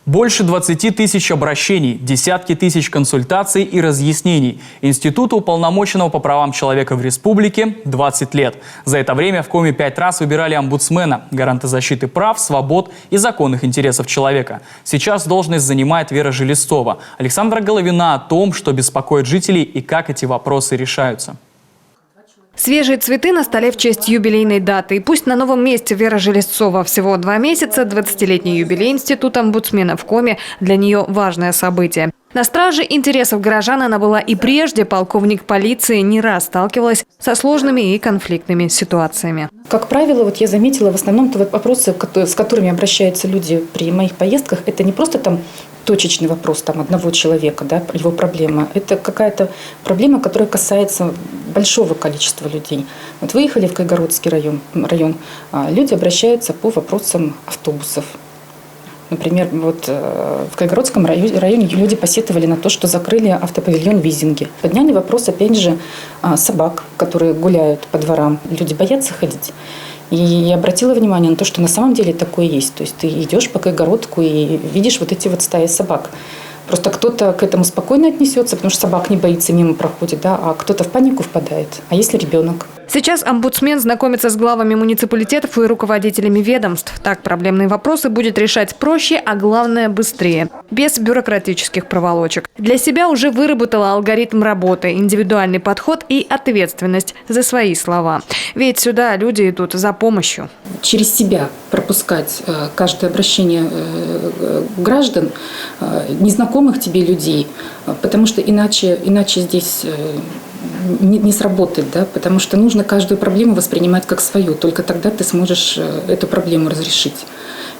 Больше 20 тысяч обращений, десятки тысяч консультаций и разъяснений. Институту уполномоченного по правам человека в республике 20 лет. За это время в Коми 5 раз выбирали омбудсмена, гаранта защиты прав, свобод и законных интересов человека. Сейчас должность занимает Вера Железцова. Александра Головина о том, что беспокоит жителей и как эти вопросы решаются. Свежие цветы на столе в честь юбилейной даты. И пусть на новом месте Вера Железцова всего 2 месяца, 20-летний юбилей Института омбудсмена в Коми для нее важное событие. На страже интересов горожан она была и прежде. Полковник полиции не раз сталкивалась со сложными и конфликтными ситуациями. Как правило, вот я заметила, в основном вопросы, с которыми обращаются люди при моих поездках, это не просто там точечный вопрос одного человека, да, его проблема. Это какая-то проблема, которая касается большого количества людей. Вот выехали в Кайгородский район, люди обращаются по вопросам автобусов. Например, вот в Кайгородском районе люди посетовали на то, что закрыли автопавильон в Визинге. Подняли вопрос, опять же, собак, которые гуляют по дворам. Люди боятся ходить. И я обратила внимание на то, что на самом деле такое есть. То есть ты идешь по Кайгородку и видишь вот эти вот стаи собак. Просто кто-то к этому спокойно отнесется, потому что собак не боится, мимо проходит, да, а кто-то в панику впадает. А если ребенок? Сейчас омбудсмен знакомится с главами муниципалитетов и руководителями ведомств. Так проблемные вопросы будет решать проще, а главное быстрее, без бюрократических проволочек. Для себя уже выработала алгоритм работы, индивидуальный подход и ответственность за свои слова. Ведь сюда люди идут за помощью. Через себя пропускать каждое обращение граждан, незнакомых тебе людей, потому что иначе здесь не сработает, да, потому что нужно каждую проблему воспринимать как свою. Только тогда ты сможешь эту проблему разрешить.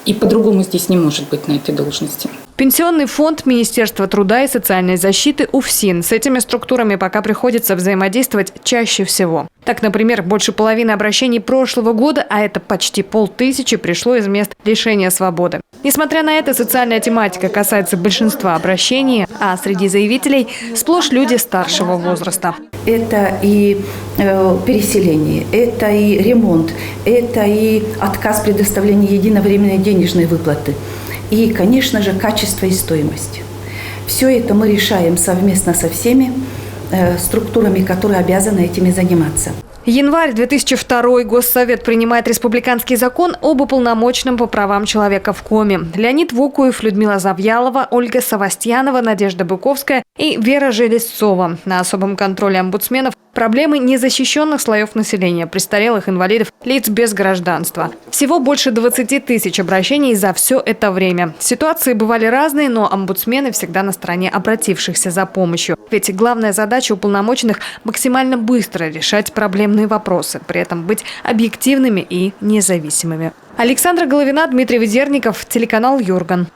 И по-другому здесь не может быть на этой должности. Пенсионный фонд Министерства труда и социальной защиты УФСИН. С этими структурами пока приходится взаимодействовать чаще всего. Так, например, больше половины обращений прошлого года, а это почти 500, пришло из мест лишения свободы. Несмотря на это, социальная тематика касается большинства обращений, а среди заявителей сплошь люди старшего возраста. Это и переселение, это и ремонт, это и отказ предоставления единовременной денежной выплаты. И, конечно же, качество и стоимость. Все это мы решаем совместно со всеми структурами, которые обязаны этими заниматься. Январь 2002. Госсовет принимает республиканский закон об уполномоченном по правам человека в Коми. Леонид Вукуев, Людмила Завьялова, Ольга Савастьянова, Надежда Быковская и Вера Железцова. На особом контроле омбудсменов проблемы незащищенных слоев населения, престарелых, инвалидов, лиц без гражданства. Всего больше 20 тысяч обращений за все это время. Ситуации бывали разные, но омбудсмены всегда на стороне обратившихся за помощью. Ведь главная задача уполномоченных – максимально быстро решать проблемные вопросы, при этом быть объективными и независимыми. Александра Головина, Дмитрий Ведерников, телеканал Юрган.